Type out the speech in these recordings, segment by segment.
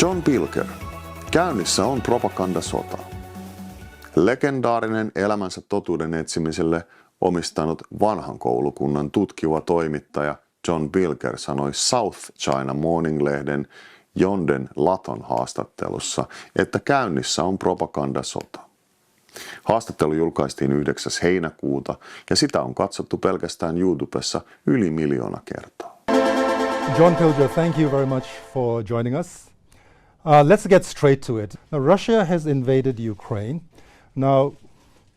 John Pilger. Käynnissä on propagandasota. Legendaarinen elämänsä totuuden etsimiselle omistanut vanhan koulukunnan tutkiva toimittaja John Pilger sanoi South China Morning-lehden Jonden Laton haastattelussa, että käynnissä on propagandasota. Haastattelu julkaistiin 9. heinäkuuta ja sitä on katsottu pelkästään YouTubessa yli 1 miljoona kertaa. John Pilger, thank you very much for joining us. Let's get straight to it. Now, Russia has invaded Ukraine. Now,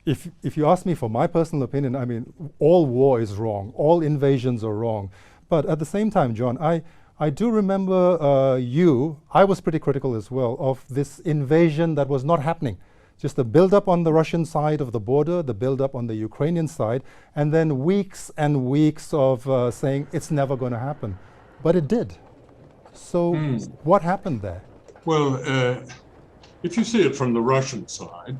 if you ask me for my personal opinion, I mean, all war is wrong. All invasions are wrong. But at the same time, John, I do remember I was pretty critical as well of this invasion that was not happening. Just the build-up on the Russian side of the border, the build-up on the Ukrainian side, and then weeks and weeks of saying it's never going to happen. But it did. So what happened there? Well, if you see it from the Russian side,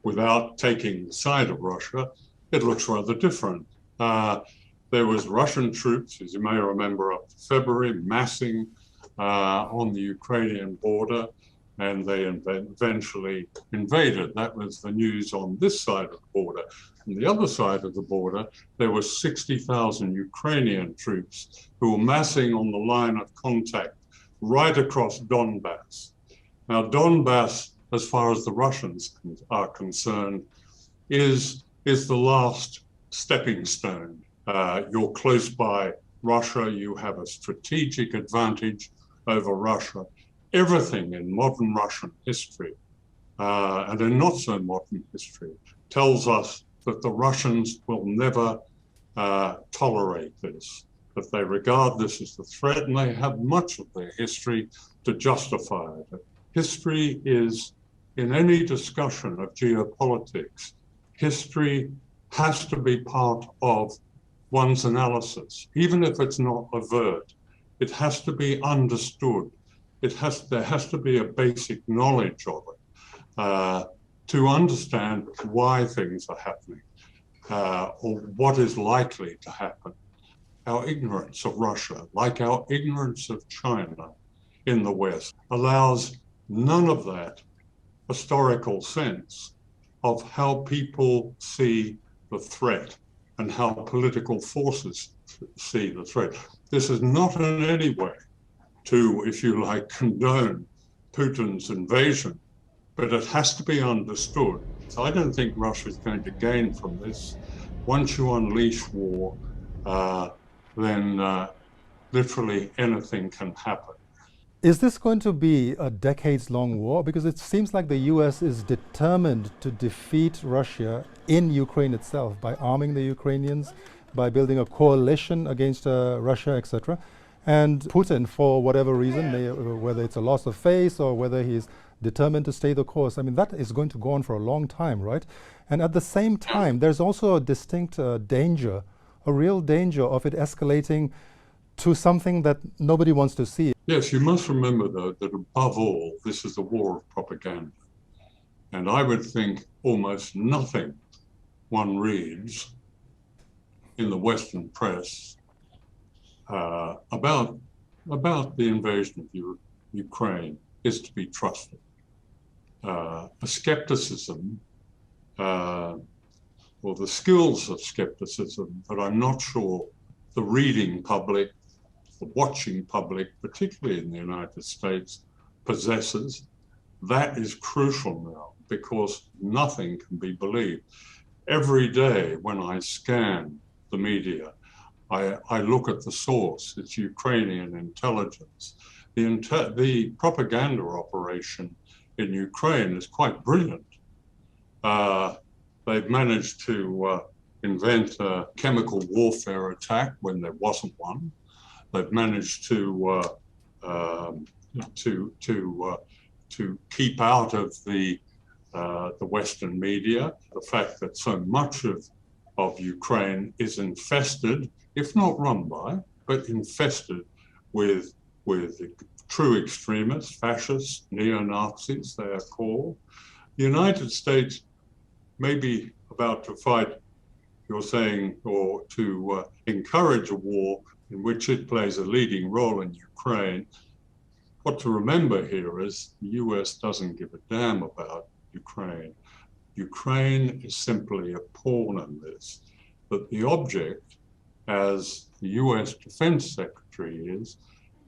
without taking the side of Russia, it looks rather different. There was Russian troops, as you may remember, up to February, massing on the Ukrainian border, and they eventually invaded. That was the news on this side of the border. On the other side of the border, there were 60,000 Ukrainian troops who were massing on the line of contact right across Donbass. Now, Donbass, as far as the Russians are concerned, is the last stepping stone. You're close by Russia, you have a strategic advantage over Russia. Everything in modern Russian history, and in not so modern history, tells us that the Russians will never tolerate this, that they regard this as a threat, and they have much of their history to justify it. History is, in any discussion of geopolitics, history has to be part of one's analysis, even if it's not overt. It has to be understood. There has to be a basic knowledge of it to understand why things are happening or what is likely to happen. Our ignorance of Russia, like our ignorance of China in the West, allows none of that historical sense of how people see the threat and how political forces see the threat. This is not in any way to, if you like, condone Putin's invasion, but it has to be understood. So I don't think Russia is going to gain from this. Once you unleash war, then literally anything can happen. Is this going to be a decades-long war? Because it seems like the US is determined to defeat Russia in Ukraine itself by arming the Ukrainians, by building a coalition against Russia, etc. And Putin, for whatever reason, whether it's a loss of face or whether he's determined to stay the course, I mean, that is going to go on for a long time, right? And at the same time, there's also a distinct danger, a real danger of it escalating to something that nobody wants to see. Yes, you must remember, though, that above all, this is a war of propaganda. And I would think almost nothing one reads in the Western press about the invasion of Ukraine is to be trusted. A skepticism, or the skills of skepticism that I'm not sure the reading public, the watching public, particularly in the United States, possesses. That is crucial now because nothing can be believed. Every day when I scan the media, I look at the source, it's Ukrainian intelligence. The propaganda operation in Ukraine is quite brilliant. They've managed to invent a chemical warfare attack when there wasn't one. They've managed to keep out of the Western media the fact that so much of Ukraine is infested, if not run by, but infested with true extremists, fascists, neo-Nazis, they are called. The United States may be about to fight, you're saying, or to encourage a war in which it plays a leading role in Ukraine. what to remember here is the US doesn't give a damn about Ukraine. Ukraine is simply a pawn in this, that the object, as the US Defense Secretary is,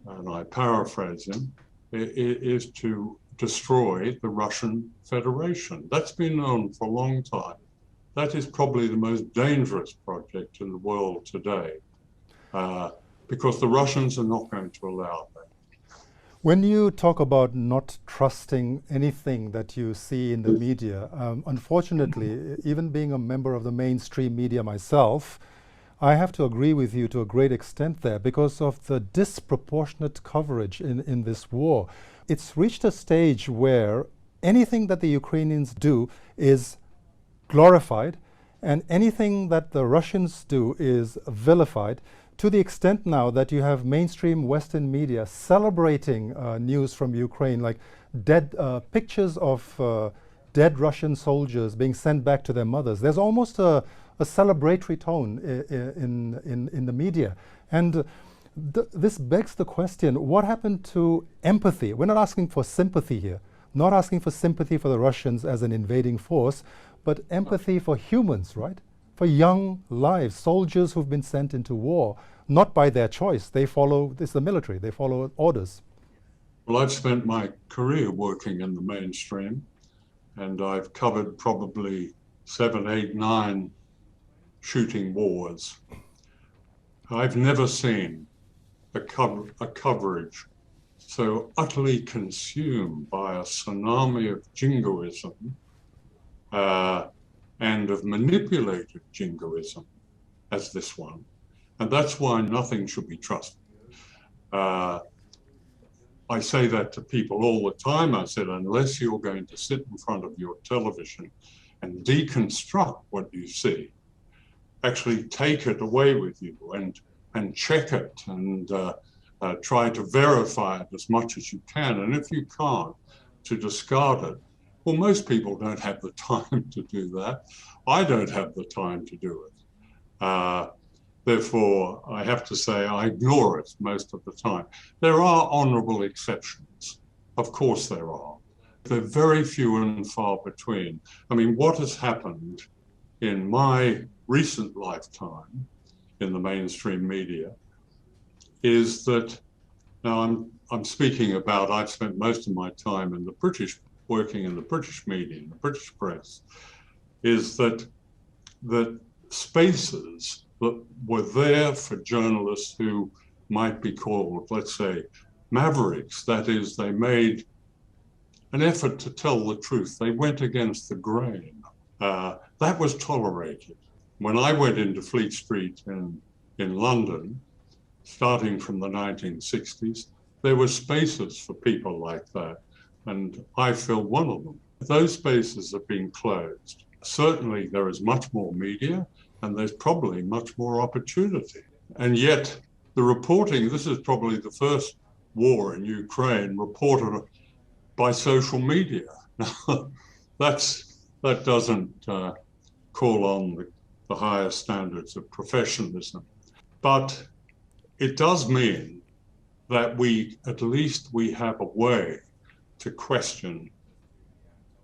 and I paraphrase him, is to destroy the Russian Federation. That's been known for a long time. That is probably the most dangerous project in the world today, because the Russians are not going to allow that. When you talk about not trusting anything that you see in the media, unfortunately, even being a member of the mainstream media myself, I have to agree with you to a great extent there because of the disproportionate coverage in this war. It's reached a stage where anything that the Ukrainians do is glorified and anything that the Russians do is vilified, to the extent now that you have mainstream Western media celebrating news from Ukraine, like pictures of dead Russian soldiers being sent back to their mothers. There's almost a celebratory tone in the media. And this begs the question, what happened to empathy? We're not asking for sympathy here, not asking for sympathy for the Russians as an invading force, but empathy for humans, right? For young lives, soldiers who've been sent into war, not by their choice. They follow, this is the military, they follow orders. Well, I've spent my career working in the mainstream, and I've covered probably 7, 8, 9 shooting wars. I've never seen a coverage so utterly consumed by a tsunami of jingoism and of manipulated jingoism as this one. And that's why nothing should be trusted. I say that to people all the time. I said, unless you're going to sit in front of your television and deconstruct what you see, actually take it away with you and check it and try to verify it as much as you can. And if you can't, to discard it. Well, most people don't have the time to do that. I don't have the time to do it. Therefore, I have to say I ignore it most of the time. There are honorable exceptions. Of course there are. They're very few and far between. I mean, what has happened in my recent lifetime in the mainstream media is that, now I'm speaking about, I've spent most of my time in the working in the British media, in the British press, is that spaces that were there for journalists who might be called, let's say, mavericks. That is, they made an effort to tell the truth. They went against the grain. That was tolerated. When I went into Fleet Street in London, starting from the 1960s, there were spaces for people like that, and I filled one of them. Those spaces have been closed. Certainly there is much more media, and there's probably much more opportunity. And yet the reporting, this is probably the first war in Ukraine reported by social media. That doesn't call on the highest standards of professionalism. But it does mean that at least we have a way to question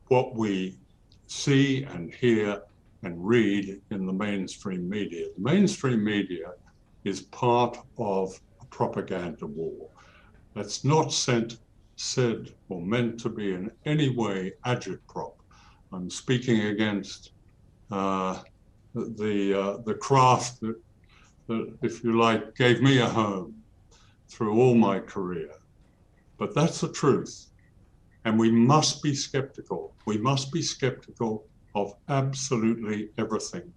what we see and hear and read in the mainstream media. The mainstream media is part of a propaganda war. That's not said or meant to be in any way agitprop. I'm speaking against the craft that, if you like, gave me a home through all my career. But that's the truth. And we must be skeptical. We must be skeptical of absolutely everything.